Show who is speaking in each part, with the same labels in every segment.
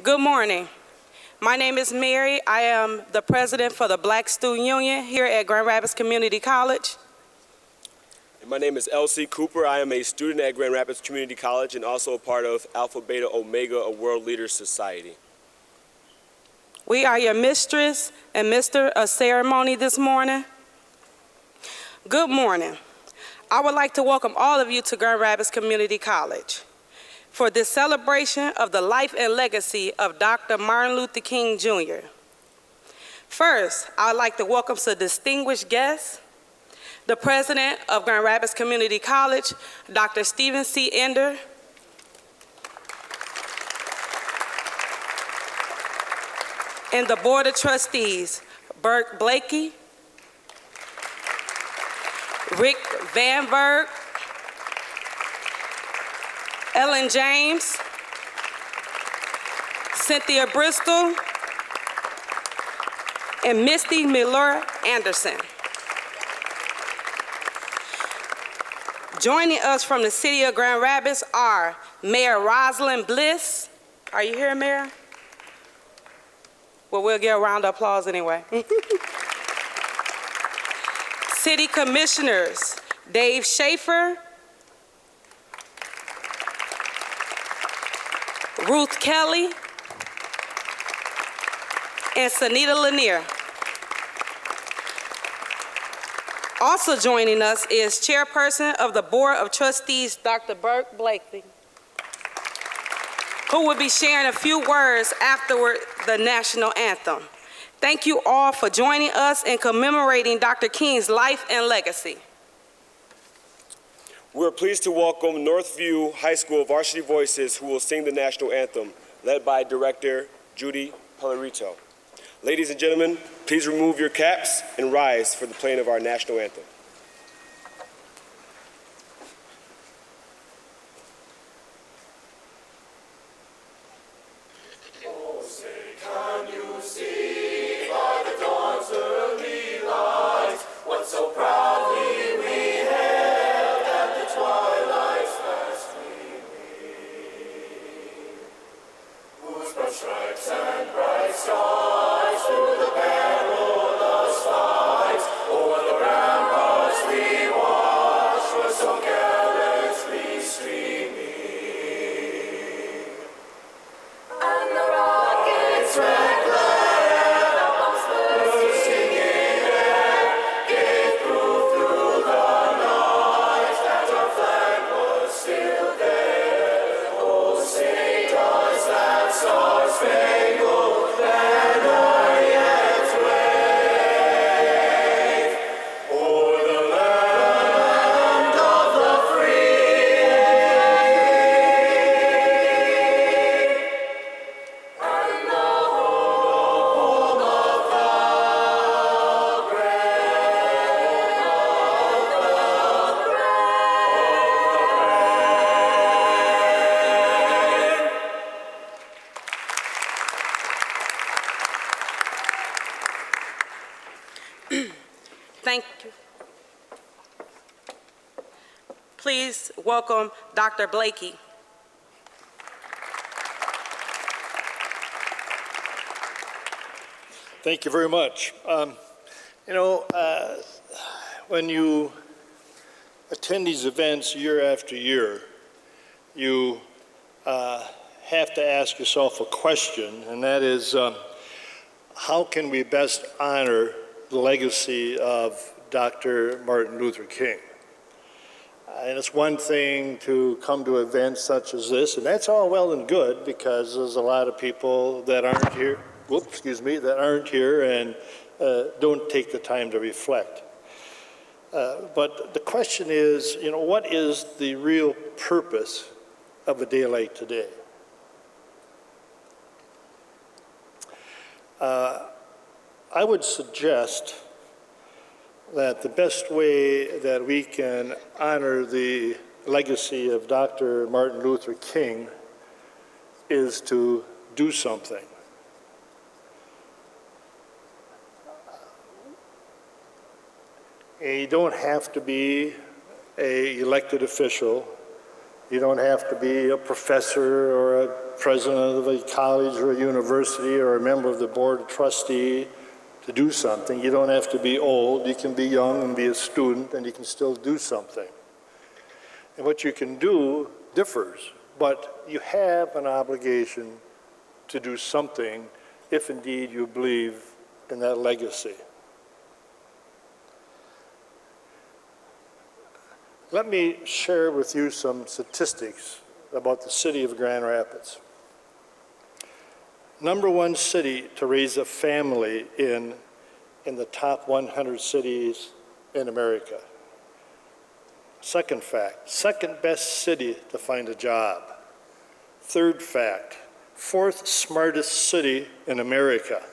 Speaker 1: Good morning. My name is Mary. I am the president for the Black Student Union here at Grand Rapids Community College.
Speaker 2: And my name is L.C. Cooper. I am a student at Grand Rapids Community College and also a part of Alpha Beta Omega, a World Leaders Society.
Speaker 1: We are your mistress and Mr. of Ceremony this morning. Good morning. I would like to welcome all of you to Grand Rapids Community College for this celebration of the life and legacy of Dr. Martin Luther King, Jr. First, I would like to welcome some distinguished guests, the president of Grand Rapids Community College, Dr. Stephen C. Ender, and the Board of Trustees, Burke Blakey, Rick Van Berg, Ellen James, Cynthia Bristol, and Misty Miller Anderson. Joining us from the city of Grand Rapids are Mayor Rosalind Bliss. Are you here, Mayor? Well, we'll give a round of applause anyway. City Commissioners Dave Schaefer, Ruth Kelly, and Sanita Lanier. Also joining us is Chairperson of the Board of Trustees, Dr. Burke Blakey, who will be sharing a few words afterward the national anthem. Thank you all for joining us in commemorating Dr. King's life and legacy.
Speaker 2: We're pleased to welcome Northview High School Varsity Voices, who will sing the national anthem, led by Director Judy Pellerito. Ladies and gentlemen, please remove your caps and rise for the playing of our national anthem.
Speaker 1: Thank you. Please welcome Dr. Blakey.
Speaker 3: Thank you very much. When you attend these events year after year, you have to ask yourself a question, and that is, how can we best honor the legacy of Dr. Martin Luther King? And it's one thing to come to events such as this, and that's all well and good because there's a lot of people that aren't here, that aren't here and don't take the time to reflect. But the question is, what is the real purpose of a day like today? I would suggest that the best way that we can honor the legacy of Dr. Martin Luther King is to do something. You don't have to be an elected official You don't have to be a professor or a president of a college or a university or a member of the board of trustee to do something. You don't have to be old. You can be young and be a student, and you can still do something. And what you can do differs, but you have an obligation to do something if indeed you believe in that legacy. Let me share with you some statistics about the city of Grand Rapids. #1 city to raise a family in the top 100 cities in America. Second fact, second best city to find a job. Third fact, fourth smartest city in America.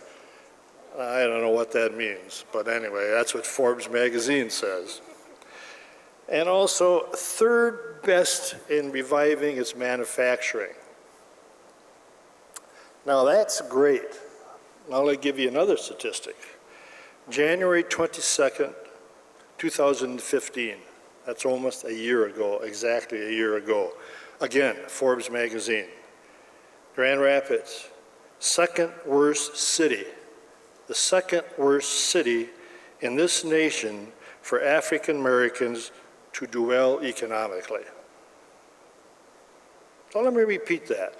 Speaker 3: I don't know what that means, but anyway, that's what Forbes magazine says. And also third best in reviving its manufacturing. Now that's great. Now let me give you another statistic. January 22nd, 2015. That's almost a year ago, exactly a year ago. Again, Forbes magazine. Grand Rapids, second worst city. The second worst city in this nation for African Americans to do well economically. So let me repeat that.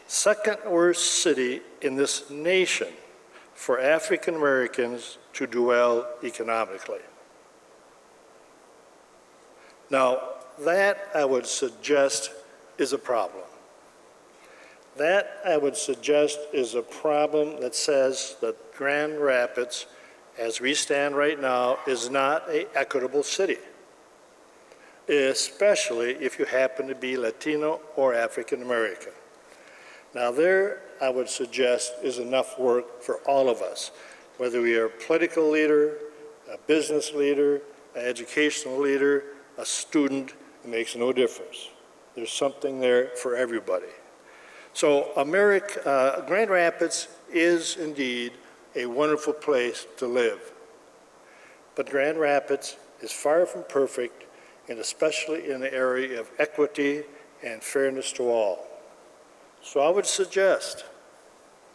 Speaker 3: Second worst city in this nation for African Americans to do well economically. Now, that I would suggest is a problem. That I would suggest is a problem that says that Grand Rapids, as we stand right now, is not an equitable city, especially if you happen to be Latino or African American. Now there, I would suggest, is enough work for all of us, whether we are a political leader, a business leader, an educational leader, a student, it makes no difference. There's something there for everybody. So Grand Rapids is indeed a wonderful place to live. But Grand Rapids is far from perfect, and especially in the area of equity and fairness to all. So I would suggest,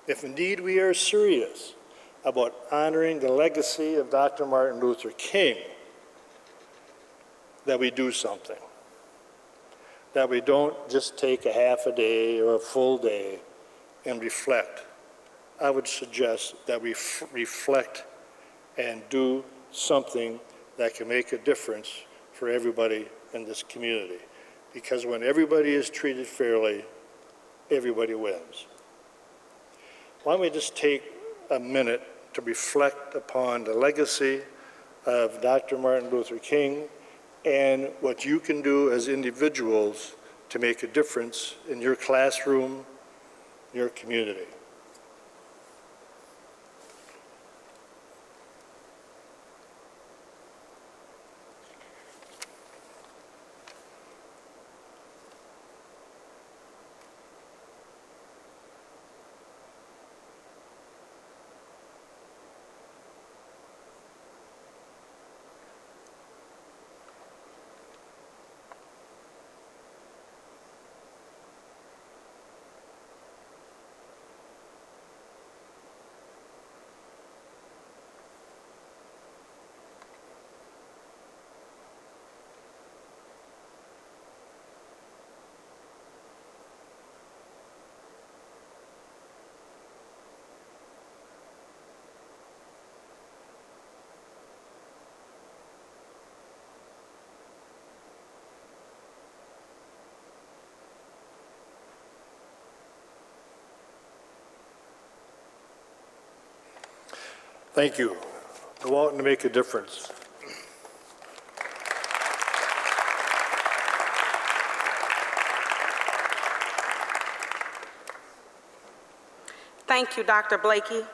Speaker 3: if indeed we are serious about honoring the legacy of Dr. Martin Luther King, that we do something. That we don't just take a half a day or a full day and reflect. I would suggest that we reflect and do something that can make a difference for everybody in this community. Because when everybody is treated fairly, everybody wins. Why don't we just take a minute to reflect upon the legacy of Dr. Martin Luther King and what you can do as individuals to make a difference in your classroom, your community. Thank you. Go out and make a difference.
Speaker 1: Thank you, Dr. Blakey.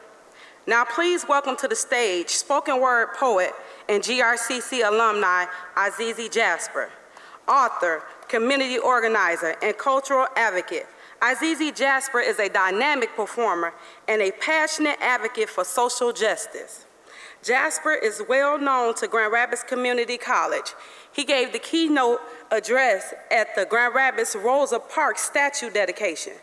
Speaker 1: Now please welcome to the stage spoken word poet and GRCC alumni Azizi Jasper, author, community organizer, and cultural advocate. Azizi Jasper is a dynamic performer and a passionate advocate for social justice. Jasper is well known to Grand Rapids Community College. He gave the keynote address at the Grand Rapids Rosa Parks statue dedication.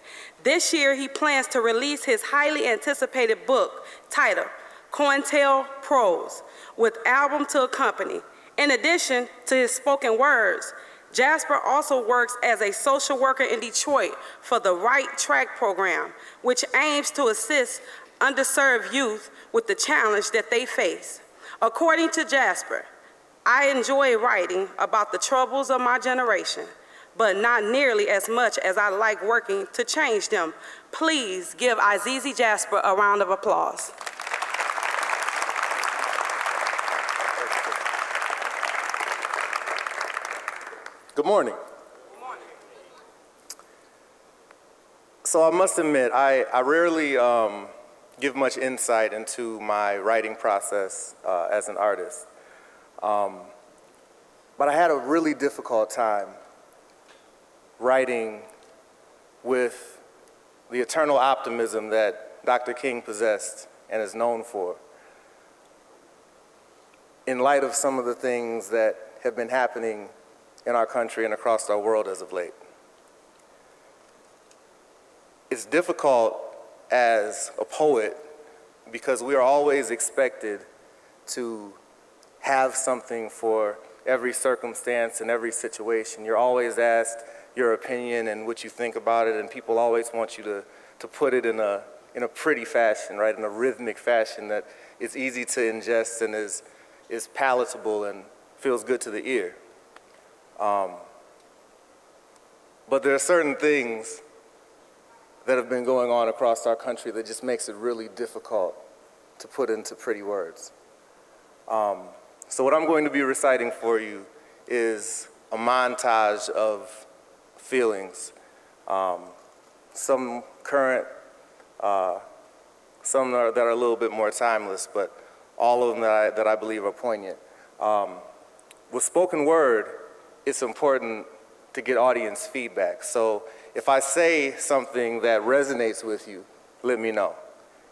Speaker 1: This year, he plans to release his highly anticipated book titled COINTELPRO's with album to accompany. In addition to his spoken words, Jasper also works as a social worker in Detroit for the Right Track program, which aims to assist underserved youth with the challenge that they face. According to Jasper, I enjoy writing about the troubles of my generation, but not nearly as much as I like working to change them. Please give Azizi Jasper a round of applause.
Speaker 4: Good morning. So I must admit, I rarely give much insight into my writing process as an artist. But I had a really difficult time writing with the eternal optimism that Dr. King possessed and is known for, in light of some of the things that have been happening in our country and across our world as of late. It's difficult as a poet because we are always expected to have something for every circumstance and every situation. You're always asked your opinion and what you think about it, and people always want you to put it in a pretty fashion, right? In a rhythmic fashion that is easy to ingest and is palatable and feels good to the ear. But there are certain things that have been going on across our country that just makes it really difficult to put into pretty words. So what I'm going to be reciting for you is a montage of feelings, some current, some that are a little bit more timeless, but all of them that I believe are poignant. With spoken word, it's important to get audience feedback. So if I say something that resonates with you, let me know.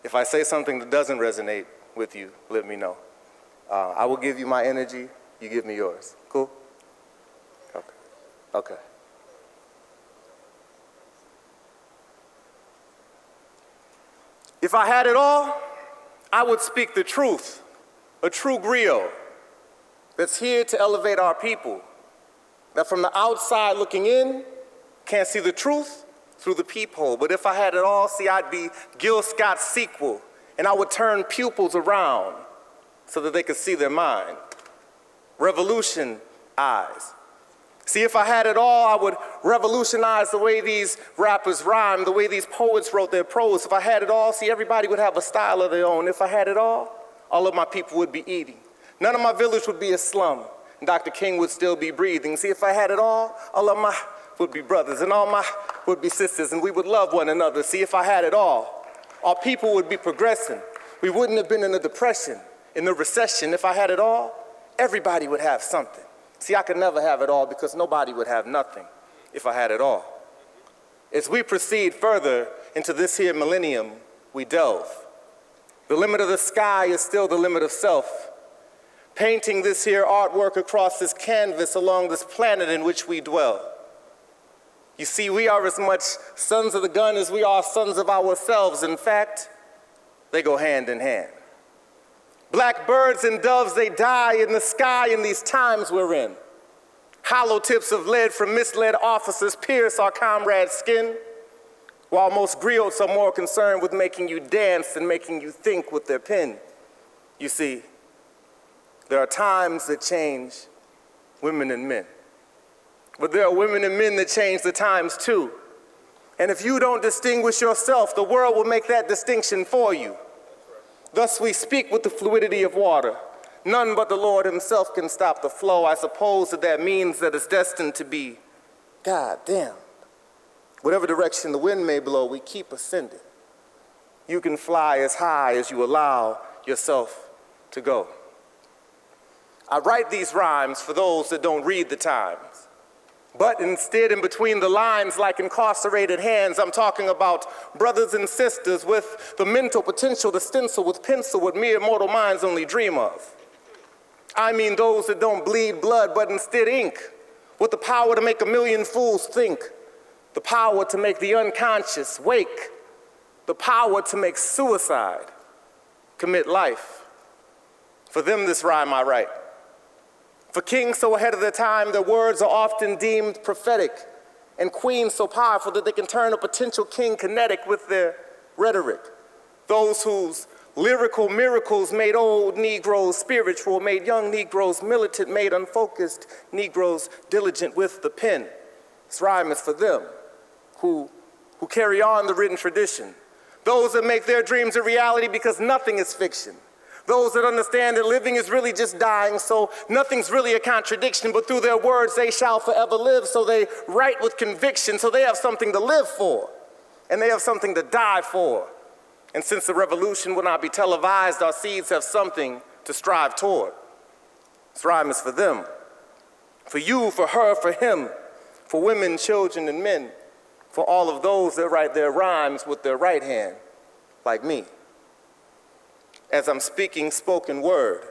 Speaker 4: If I say something that doesn't resonate with you, let me know. I will give you my energy, you give me yours. Cool? Okay. Okay. If I had it all, I would speak the truth, a true griot that's here to elevate our people, that from the outside looking in, can't see the truth through the peephole. But if I had it all, see, I'd be Gil Scott's sequel, and I would turn pupils around so that they could see their mind. Revolution eyes. See, if I had it all, I would revolutionize the way these rappers rhyme, the way these poets wrote their prose. If I had it all, see, everybody would have a style of their own. If I had it all of my people would be eating. None of my village would be a slum, and Dr. King would still be breathing. See, if I had it all of my would be brothers, and all my would be sisters, and we would love one another. See, if I had it all, our people would be progressing. We wouldn't have been in the depression, in the recession. If I had it all, everybody would have something. See, I could never have it all because nobody would have nothing if I had it all. As we proceed further into this here millennium, we delve. The limit of the sky is still the limit of self. Painting this here artwork across this canvas along this planet in which we dwell. You see, we are as much sons of the gun as we are sons of ourselves. In fact, they go hand in hand. Black birds and doves, they die in the sky in these times we're in. Hollow tips of lead from misled officers pierce our comrades' skin, while most griots are more concerned with making you dance than making you think with their pen. You see, there are times that change women and men. But there are women and men that change the times too. And if you don't distinguish yourself, the world will make that distinction for you. Thus we speak with the fluidity of water. None but the Lord himself can stop the flow. I suppose that means that it's destined to be God damn. Whatever direction the wind may blow, we keep ascending. You can fly as high as you allow yourself to go. I write these rhymes for those that don't read the Times. But instead, in between the lines, like incarcerated hands, I'm talking about brothers and sisters with the mental potential to stencil with pencil what mere mortal minds only dream of. I mean those that don't bleed blood, but instead ink, with the power to make a million fools think, the power to make the unconscious wake, the power to make suicide commit life. For them, this rhyme I write. For kings so ahead of their time, their words are often deemed prophetic, and queens so powerful that they can turn a potential king kinetic with their rhetoric. Those whose lyrical miracles made old Negroes spiritual, made young Negroes militant, made unfocused Negroes diligent with the pen. This rhyme is for them who carry on the written tradition. Those that make their dreams a reality because nothing is fiction. Those that understand that living is really just dying, so nothing's really a contradiction, but through their words they shall forever live, so they write with conviction, so they have something to live for, and they have something to die for. And since the revolution will not be televised, our seeds have something to strive toward. This rhyme is for them, for you, for her, for him, for women, children, and men, for all of those that write their rhymes with their right hand, like me. As I'm speaking spoken word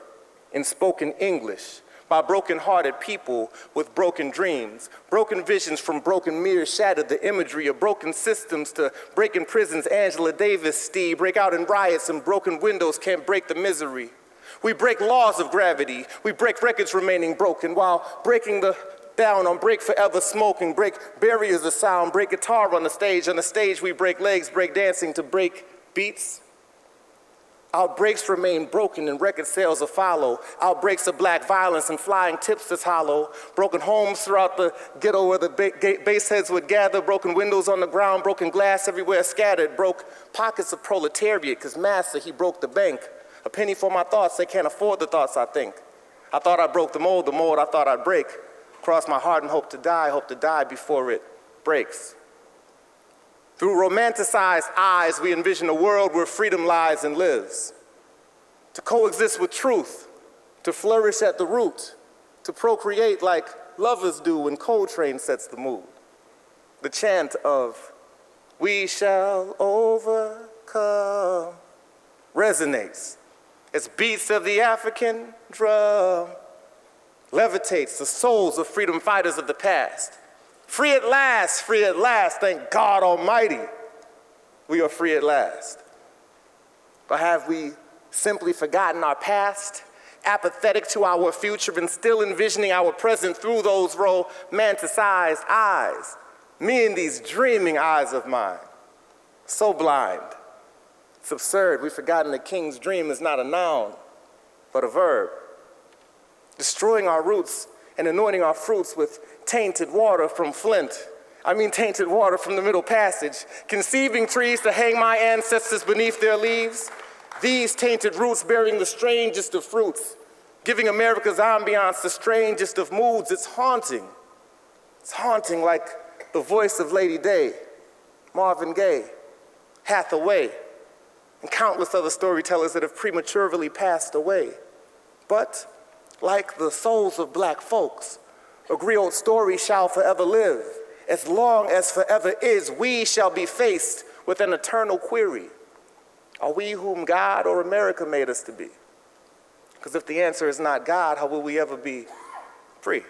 Speaker 4: in spoken English by broken-hearted people with broken dreams, broken visions from broken mirrors shattered the imagery of broken systems to breaking prisons, Angela Davis, Steve, break out in riots and broken windows can't break the misery. We break laws of gravity, we break records remaining broken while breaking the down on break forever smoking, break barriers of sound, break guitar on the stage we break legs, break dancing to break beats. Outbreaks remain broken and record sales will follow. Outbreaks of black violence and flying tips that's hollow. Broken homes throughout the ghetto where the base heads would gather. Broken windows on the ground, broken glass everywhere scattered. Broke pockets of proletariat, because master, he broke the bank. A penny for my thoughts, they can't afford the thoughts I think. I thought I broke the mold I thought I'd break. Cross my heart and hope to die before it breaks. Through romanticized eyes, we envision a world where freedom lies and lives. To coexist with truth, to flourish at the root, to procreate like lovers do when Coltrane sets the mood. The chant of, "We shall overcome," resonates as beats of the African drum levitates the souls of freedom fighters of the past. Free at last, thank God Almighty, we are free at last. But have we simply forgotten our past, apathetic to our future, and still envisioning our present through those romanticized eyes? Me and these dreaming eyes of mine, so blind. It's absurd, we've forgotten the king's dream is not a noun, but a verb. Destroying our roots and anointing our fruits with tainted water from Flint. Tainted water from the Middle Passage. Conceiving trees to hang my ancestors beneath their leaves. These tainted roots bearing the strangest of fruits. Giving America's ambiance the strangest of moods. It's haunting. It's haunting like the voice of Lady Day, Marvin Gaye, Hathaway, and countless other storytellers that have prematurely passed away. But like the souls of black folks, a griot story shall forever live. As long as forever is, we shall be faced with an eternal query. Are we whom God or America made us to be? Because if the answer is not God, how will we ever be free?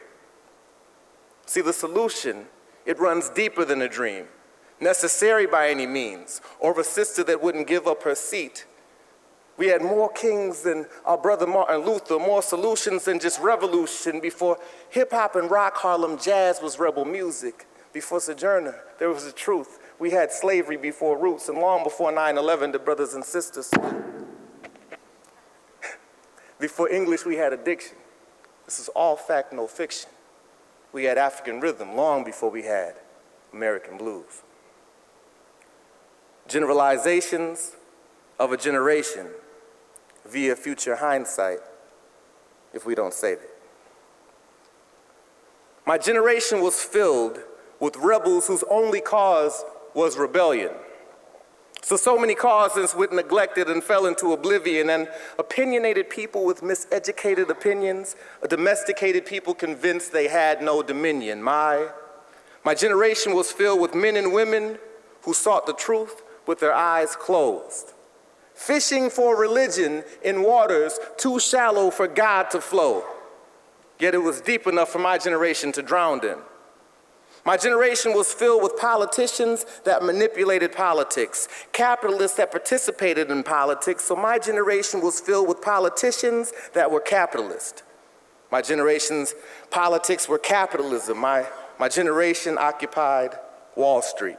Speaker 4: See, the solution, it runs deeper than a dream, necessary by any means, or a sister that wouldn't give up her seat. We had more kings than our brother Martin Luther, more solutions than just revolution. Before hip-hop and rock, Harlem jazz was rebel music. Before Sojourner, there was the truth. We had slavery before Roots, and long before 9/11, the brothers and sisters. Before English, we had addiction. This is all fact, no fiction. We had African rhythm long before we had American blues. Generalizations of a generation via future hindsight if we don't save it. My generation was filled with rebels whose only cause was rebellion. So many causes went neglected and fell into oblivion, and opinionated people with miseducated opinions, a domesticated people convinced they had no dominion. My My generation was filled with men and women who sought the truth with their eyes closed, fishing for religion in waters too shallow for God to flow, yet it was deep enough for my generation to drown in. My generation was filled with politicians that manipulated politics, capitalists that participated in politics, so my generation was filled with politicians that were capitalist. My generation's politics were capitalism. My generation occupied Wall Street.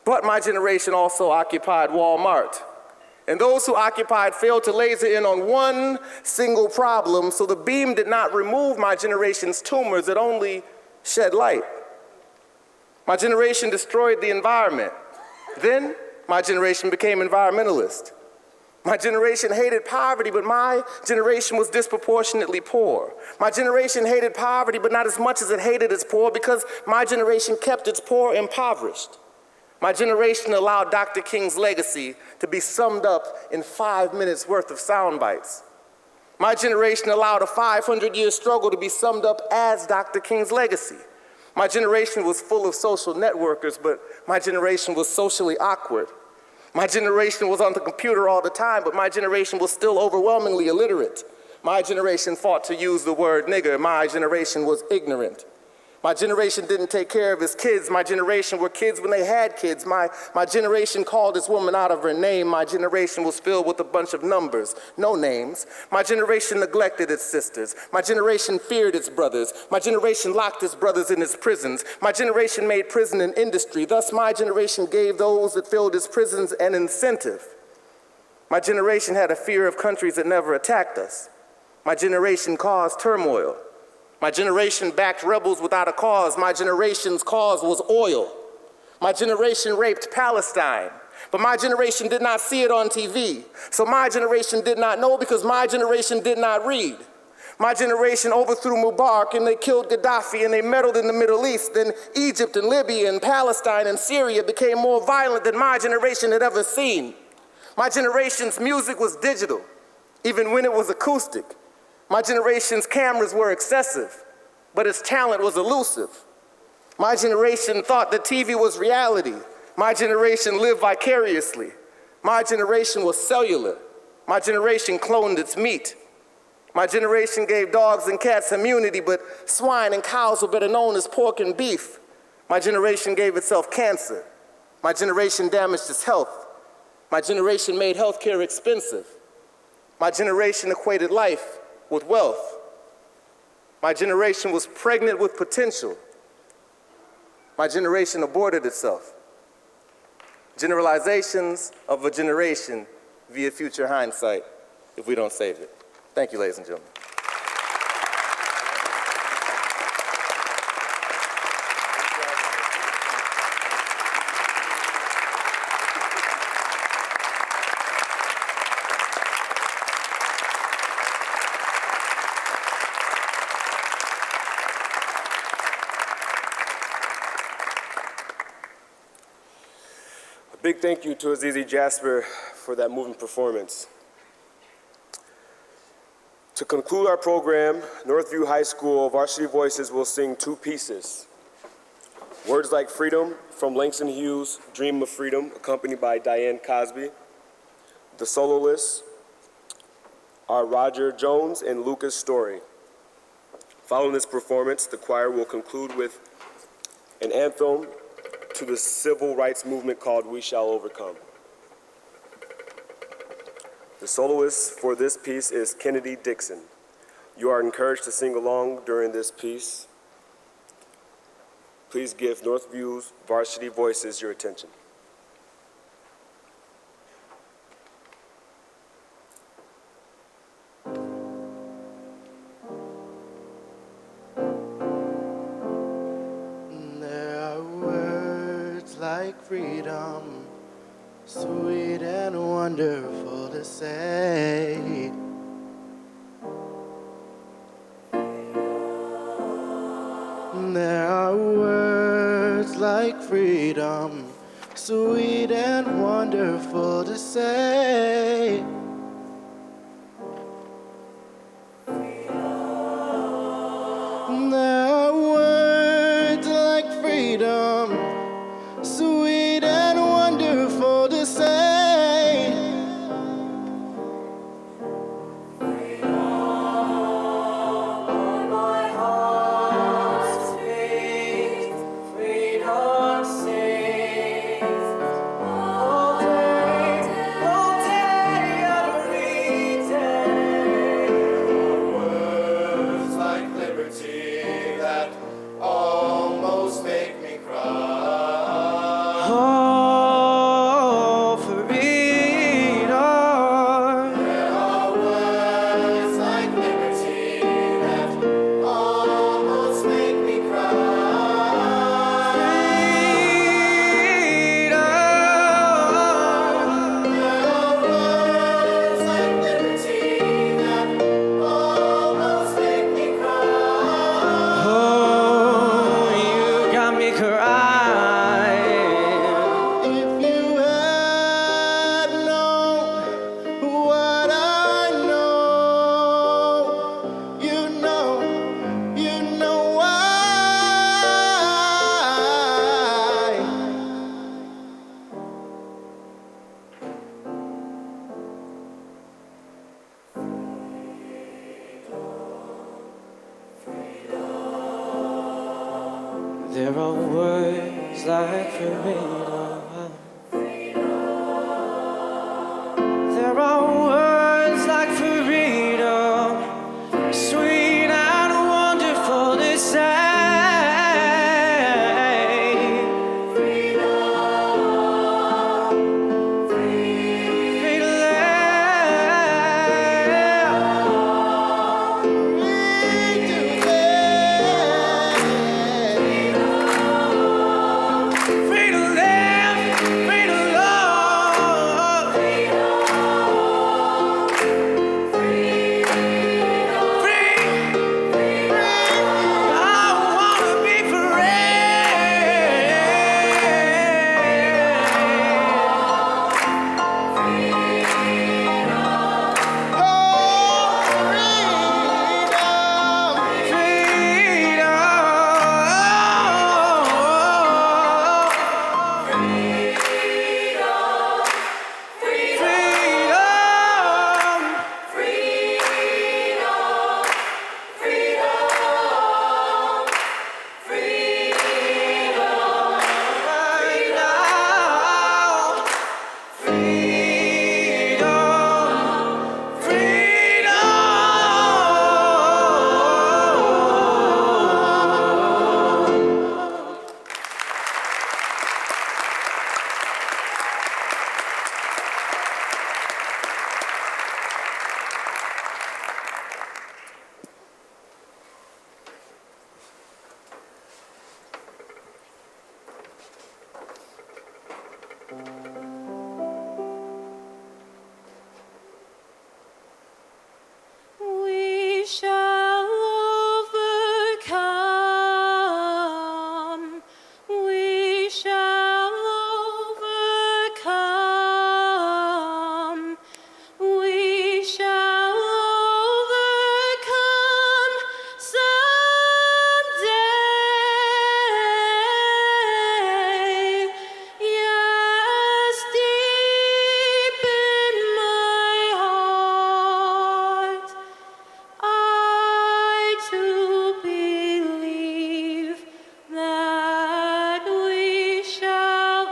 Speaker 4: But my generation also occupied Walmart. And those who occupied failed to laser in on one single problem, so the beam did not remove my generation's tumors, it only shed light. My generation destroyed the environment. Then my generation became environmentalist. My generation hated poverty, but my generation was disproportionately poor. My generation hated poverty, but not as much as it hated its poor, because my generation kept its poor impoverished. My generation allowed Dr. King's legacy to be summed up in 5 minutes worth of sound bites. My generation allowed a 500-year struggle to be summed up as Dr. King's legacy. My generation was full of social networkers, but my generation was socially awkward. My generation was on the computer all the time, but my generation was still overwhelmingly illiterate. My generation fought to use the word nigger. My generation was ignorant. My generation didn't take care of his kids. My generation were kids when they had kids. My generation called this woman out of her name. My generation was filled with a bunch of numbers, no names. My generation neglected its sisters. My generation feared its brothers. My generation locked its brothers in its prisons. My generation made prison an industry. Thus, my generation gave those that filled its prisons an incentive. My generation had a fear of countries that never attacked us. My generation caused turmoil. My generation backed rebels without a cause. My generation's cause was oil. My generation raped Palestine, but my generation did not see it on TV. So my generation did not know, because my generation did not read. My generation overthrew Mubarak, and they killed Gaddafi, and they meddled in the Middle East. Then Egypt and Libya and Palestine and Syria became more violent than my generation had ever seen. My generation's music was digital, even when it was acoustic. My generation's cameras were excessive, but its talent was elusive. My generation thought that TV was reality. My generation lived vicariously. My generation was cellular. My generation cloned its meat. My generation gave dogs and cats immunity, but swine and cows were better known as pork and beef. My generation gave itself cancer. My generation damaged its health. My generation made healthcare expensive. My generation equated life with wealth. My generation was pregnant with potential. My generation aborted itself. Generalizations of a generation via future hindsight if we don't save it. Thank you, ladies and gentlemen.
Speaker 2: Big thank you to Azizi Jasper for that moving performance. To conclude our program, Northview High School Varsity Voices will sing 2 pieces. Words Like Freedom from Langston Hughes' Dream of Freedom, accompanied by Diane Cosby. The soloists are Roger Jones and Lucas Story. Following this performance, the choir will conclude with an anthem to the civil rights movement called We Shall Overcome. The soloist for this piece is Kennedy Dixon. You are encouraged to sing along during this piece. Please give Northview's Varsity Voices your attention.
Speaker 5: Like freedom, sweet and wonderful to say. There are words like freedom, sweet and wonderful to say. There are words like
Speaker 6: There are words like freedom. There are words like freedom, sweet and wonderful to say.
Speaker 7: We shall overcome. We shall overcome. We shall overcome someday. Yes, deep in my heart, I too believe that we shall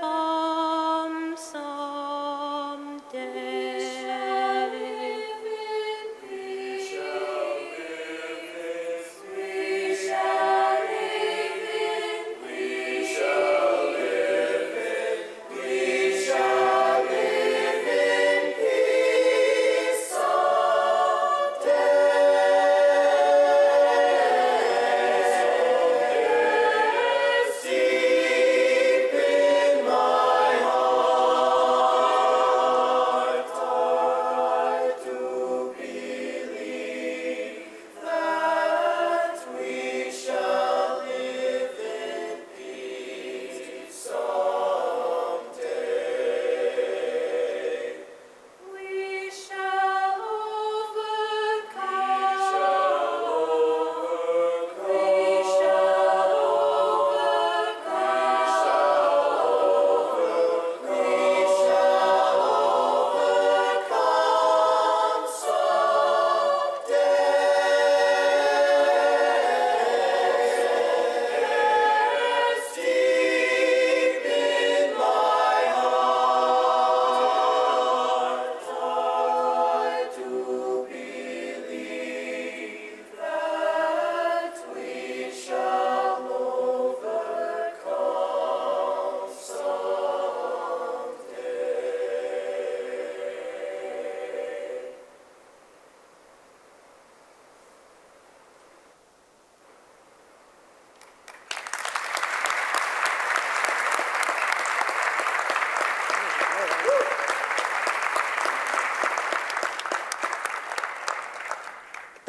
Speaker 7: overcome someday. We shall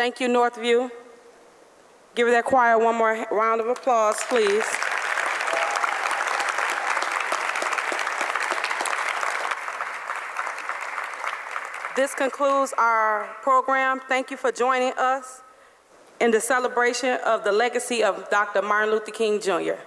Speaker 1: Thank you, Northview. Give that choir one more round of applause, please. This concludes our program. Thank you for joining us in the celebration of the legacy of Dr. Martin Luther King, Jr.